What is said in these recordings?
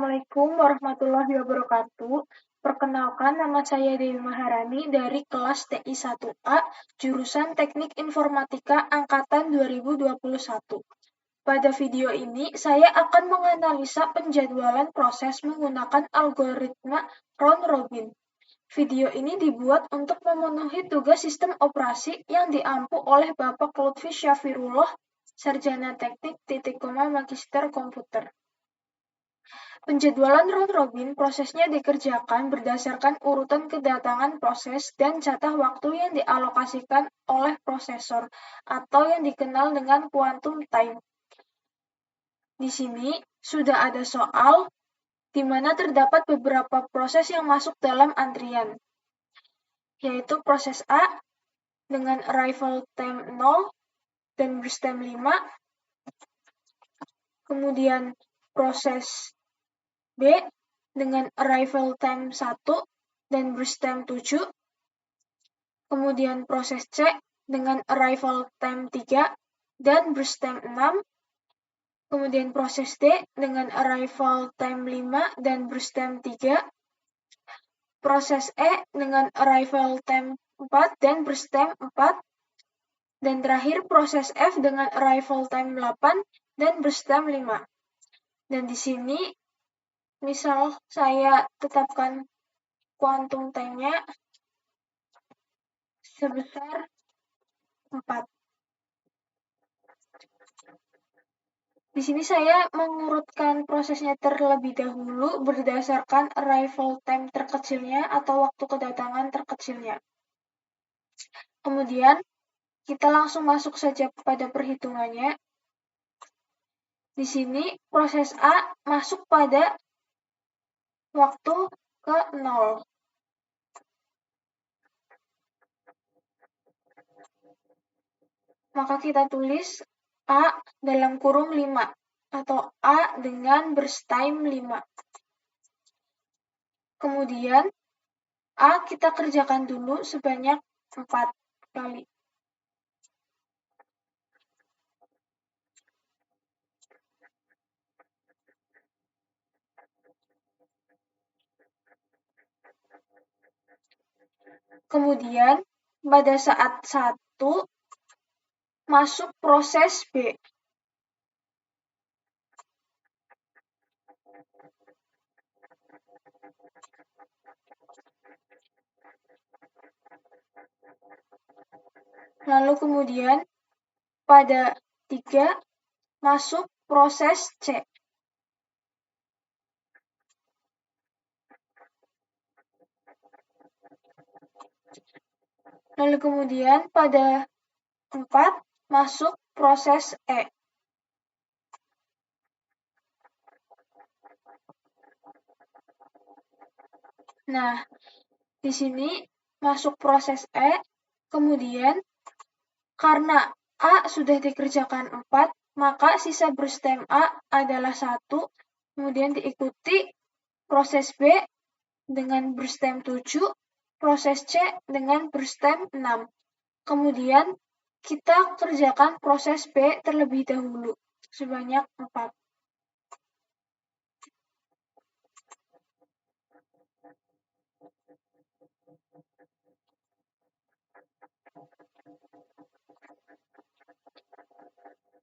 Assalamualaikum warahmatullahi wabarakatuh. Perkenalkan, nama saya Dewi Maharani dari kelas TI 1A, jurusan Teknik Informatika Angkatan 2021. Pada video ini, saya akan menganalisa penjadwalan proses menggunakan algoritma round-robin. Video ini dibuat untuk memenuhi tugas sistem operasi yang diampu oleh Bapak Lutfi Syafirullah, Sarjana Teknik, Magister Komputer. Penjadwalan round-robin prosesnya dikerjakan berdasarkan urutan kedatangan proses dan jatah waktu yang dialokasikan oleh prosesor, atau yang dikenal dengan quantum time. Di sini sudah ada soal di mana terdapat beberapa proses yang masuk dalam antrian, yaitu proses A dengan arrival time 0 dan burst time 5, kemudian proses B dengan arrival time 1 dan burst time 7, kemudian proses C dengan arrival time 3 dan burst time 6, kemudian proses D dengan arrival time 5 dan burst time 3, proses E dengan arrival time 4 dan burst time 4, dan terakhir proses F dengan arrival time 8 dan burst time 5. Dan di sini misal saya tetapkan quantum time-nya sebesar 4. Di sini saya mengurutkan prosesnya terlebih dahulu berdasarkan arrival time terkecilnya atau waktu kedatangan terkecilnya. Kemudian kita langsung masuk saja pada perhitungannya. Di sini proses A masuk pada waktu ke 0. Maka kita tulis A dalam kurung 5 atau A dengan burst time 5. Kemudian A kita kerjakan dulu sebanyak 4 kali. Kemudian pada saat 1 masuk proses B. Lalu kemudian pada 3 masuk proses C. Lalu kemudian pada 4 masuk proses E. Nah, di sini masuk proses E, kemudian karena A sudah dikerjakan 4, maka sisa burst time A adalah 1, kemudian diikuti proses B dengan burst time 7, proses C dengan burst time 6. Kemudian kita kerjakan proses B terlebih dahulu, sebanyak 4.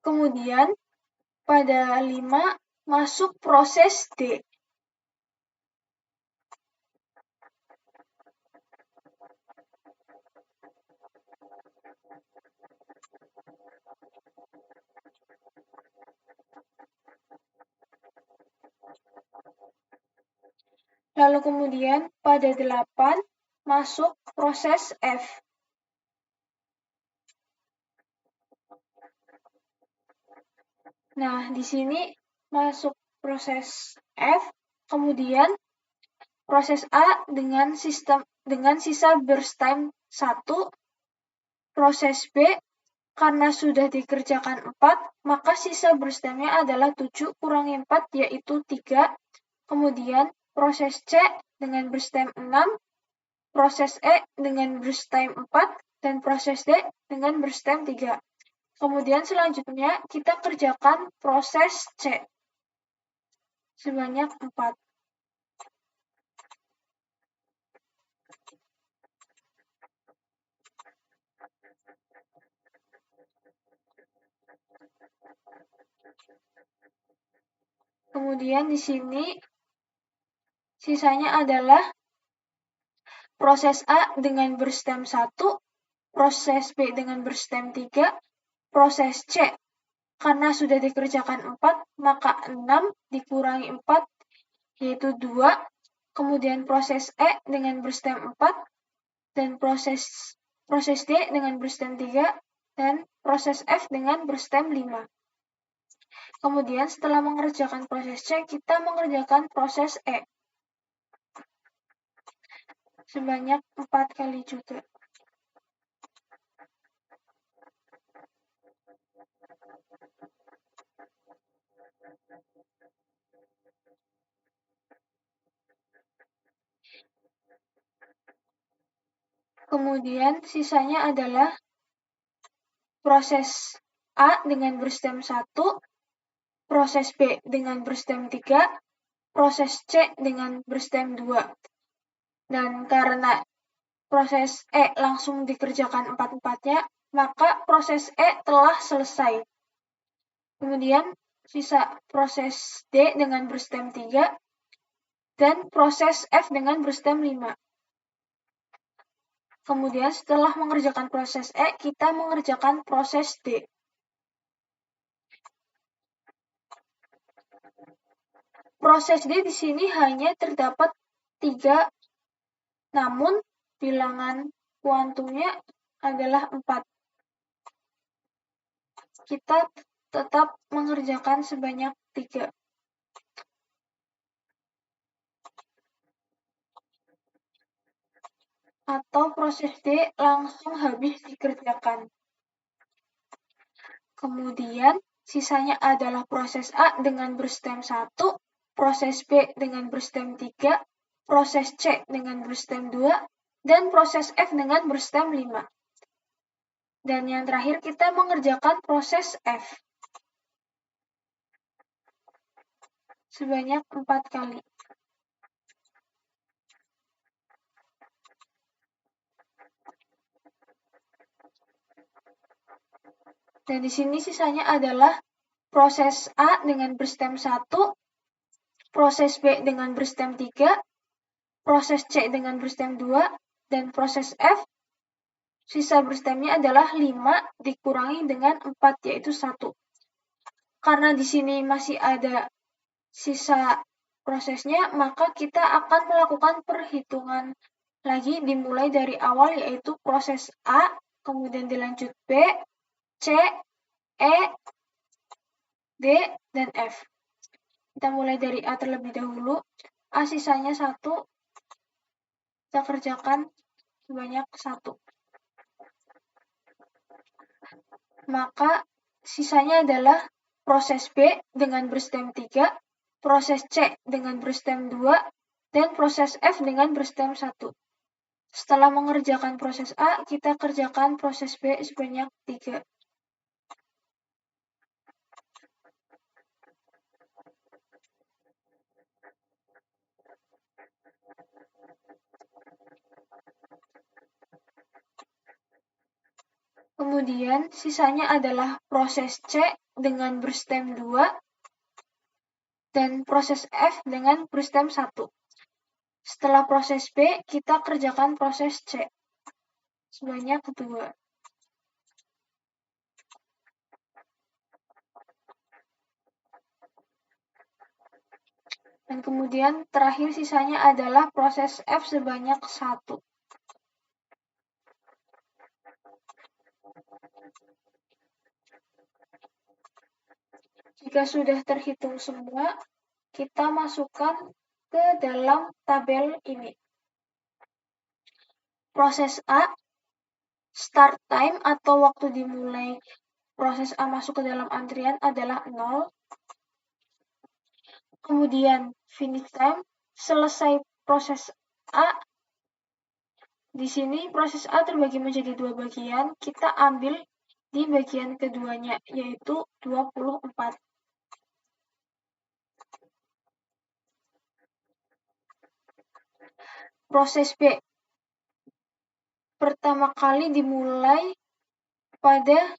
Kemudian pada 5 masuk proses D. Lalu kemudian pada 8 masuk proses F. Nah, di sini masuk proses F, kemudian proses A dengan sisa burst time 1, proses B karena sudah dikerjakan 4, maka sisa burst time-nya adalah 7 kurangi 4 yaitu 3. Kemudian proses C dengan burst time 6, proses E dengan burst time 4, dan proses D dengan burst time 3. Kemudian selanjutnya kita kerjakan proses C. sebanyak 4. Kemudian di sini sisanya adalah proses A dengan berstem 1, proses B dengan berstem 3, proses C karena sudah dikerjakan 4, maka 6 dikurangi 4 yaitu 2, kemudian proses E dengan berstem 4 dan proses D dengan berstem 3 dan proses F dengan berstem 5. Kemudian setelah mengerjakan proses C, kita mengerjakan proses E. Sebanyak 4 kali juga. Kemudian sisanya adalah proses A dengan berstem 1, proses B dengan berstem 3, proses C dengan berstem 2. Dan karena proses E langsung dikerjakan 4-4-nya, maka proses E telah selesai. Kemudian sisa proses D dengan berstem 3 dan proses F dengan berstem 5. Kemudian setelah mengerjakan proses E, kita mengerjakan proses D. Proses D di sini hanya terdapat 3, namun bilangan kuantumnya adalah 4. Kita tetap mengerjakan sebanyak 3. Atau proses D langsung habis dikerjakan. Kemudian sisanya adalah proses A dengan berstem 1, proses B dengan berstem 3, proses C dengan berstem 2, dan proses F dengan berstem 5. Dan yang terakhir kita mengerjakan proses F. Sebanyak 4 kali. Dan di sini sisanya adalah proses A dengan berstem 1, proses B dengan berstem 3, proses C dengan berstem 2, dan proses F, sisa berstemnya adalah 5 dikurangi dengan 4, yaitu 1. Karena di sini masih ada sisa prosesnya, maka kita akan melakukan perhitungan lagi dimulai dari awal, yaitu proses A, kemudian dilanjut B, C, E, D, dan F. Kita mulai dari A terlebih dahulu. A sisanya 1, kita kerjakan sebanyak 1. Maka sisanya adalah proses B dengan berstem 3, proses C dengan berstem 2, dan proses F dengan berstem 1. Setelah mengerjakan proses A, kita kerjakan proses B sebanyak 3. Kemudian sisanya adalah proses C dengan berstem 2 dan proses F dengan berstem 1. Setelah proses B, kita kerjakan proses C sebanyak 2. Dan kemudian terakhir sisanya adalah proses F sebanyak 1. Jika sudah terhitung semua, kita masukkan ke dalam tabel ini. Proses A, start time atau waktu dimulai proses A masuk ke dalam antrian adalah 0. Kemudian finish time, selesai proses A. Di sini proses A terbagi menjadi 2 bagian. Kita ambil di bagian keduanya, yaitu 24. Proses B pertama kali dimulai pada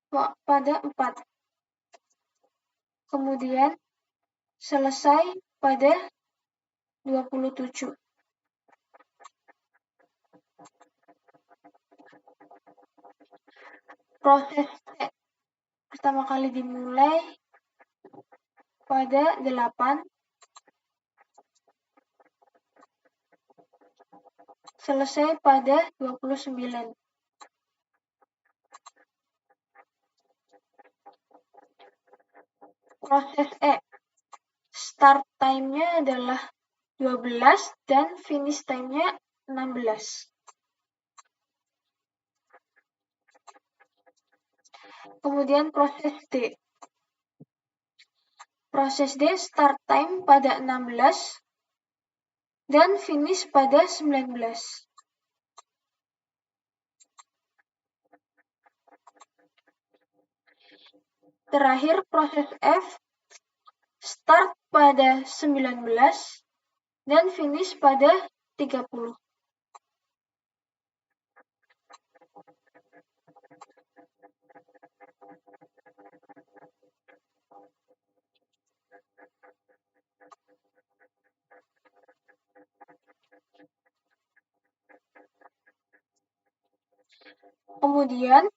4. Kemudian selesai pada 27. Proses C pertama kali dimulai pada 8, selesai pada 29. Proses E, start time-nya adalah 12 dan finish time-nya 16. Kemudian proses D. Proses D start time pada 16 dan finish pada 19. Terakhir proses F start pada 19 dan finish pada 30. Kemudian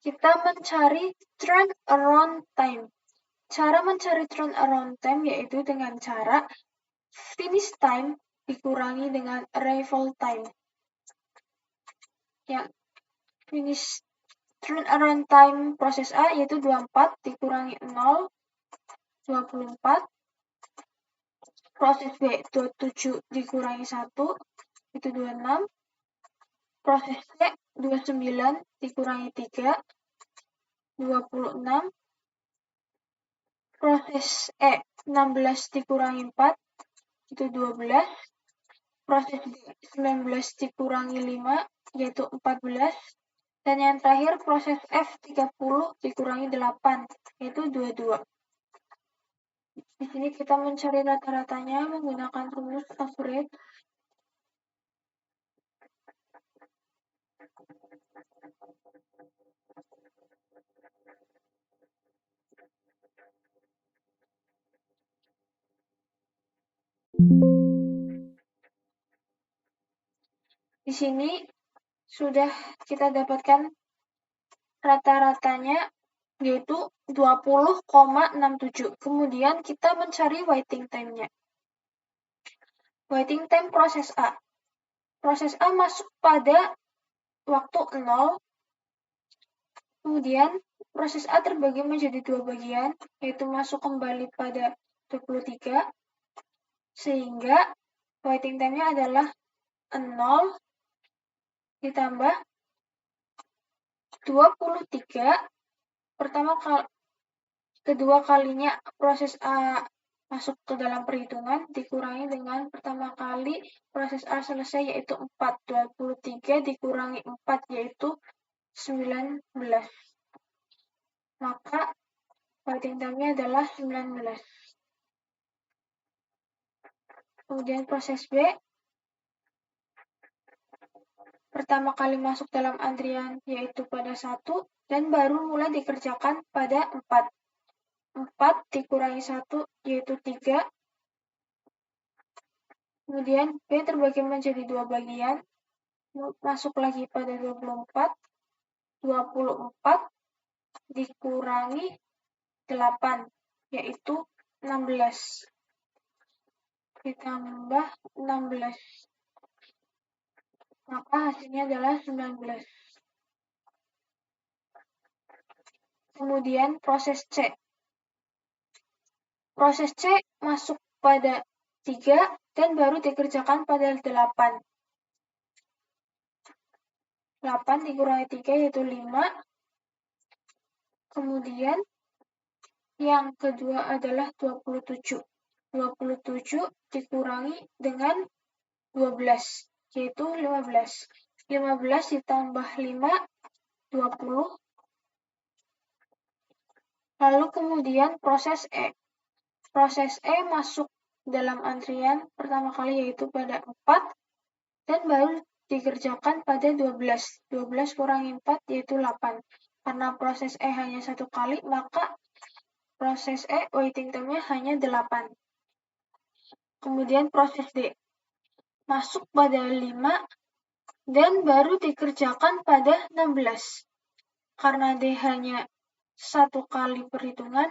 kita mencari turnaround time. Cara mencari turnaround time yaitu dengan cara finish time dikurangi dengan arrival time. Ya, finish turnaround time proses A yaitu 24 dikurangi 0, 24. Proses B 27 dikurangi 1, itu 26. Proses C 29 dikurangi 3, 26. Proses E 16 dikurangi 4, itu 12. Proses D 19 dikurangi 5, yaitu 14. Dan yang terakhir proses F 30 dikurangi 8, yaitu 22. Di sini kita mencari rata-ratanya menggunakan rumus average. Di sini sudah kita dapatkan rata-ratanya yaitu 20,67. Kemudian kita mencari waiting time-nya. Waiting time proses A. Proses A masuk pada waktu 0. Kemudian proses A terbagi menjadi 2 bagian, yaitu masuk kembali pada 23. Sehingga waiting time-nya adalah 0 ditambah 23. Kedua kalinya proses A masuk ke dalam perhitungan dikurangi dengan pertama kali proses A selesai yaitu 4. 23 dikurangi 4 yaitu 19. Maka waiting time-nya adalah 19. Kemudian proses B pertama kali masuk dalam antrian yaitu pada 1 dan baru mulai dikerjakan pada 4. 4 dikurangi 1 yaitu 3. Kemudian B terbagi menjadi 2 bagian, masuk lagi pada 24. 24 dikurangi 8 yaitu 16. Ditambah 16. Maka hasilnya adalah 19. Kemudian proses C. Proses C masuk pada 3 dan baru dikerjakan pada 8. 8 dikurangi 3 yaitu 5. Kemudian yang kedua adalah 27. 27 dikurangi dengan 12 yaitu 15. 15 ditambah 5 20. Lalu kemudian proses E. Proses E masuk dalam antrian pertama kali yaitu pada 4 dan baru dikerjakan pada 12. 12 kurangi 4 yaitu 8. Karena proses E hanya satu kali, maka proses E waiting time-nya hanya 8. Kemudian proses D. Masuk pada 5 dan baru dikerjakan pada 16. Karena D hanya satu kali perhitungan,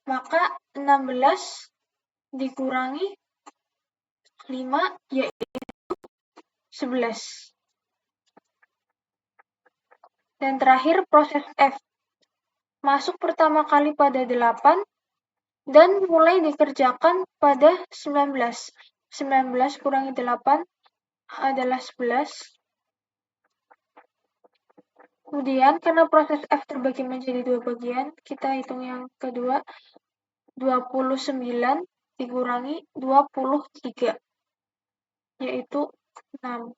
maka 16 dikurangi 5 yaitu 11. Dan terakhir proses F. Masuk pertama kali pada 8 dan mulai dikerjakan pada 19. 19 kurangi 8 adalah 11. Kemudian, karena proses F terbagi menjadi 2 bagian, kita hitung yang kedua, 29 dikurangi 23, yaitu 6.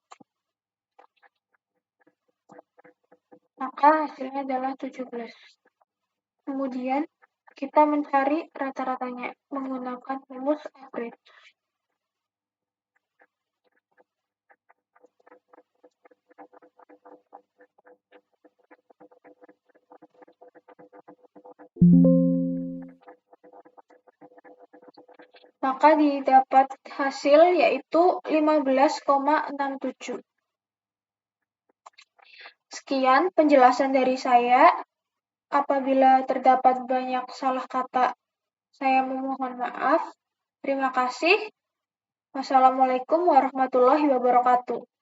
Maka hasilnya adalah 17. Kemudian, kita mencari rata-ratanya menggunakan rumus average. Maka didapat hasil yaitu 15,67. Sekian penjelasan dari saya. Apabila terdapat banyak salah kata, saya memohon maaf. Terima kasih. Wassalamualaikum warahmatullahi wabarakatuh.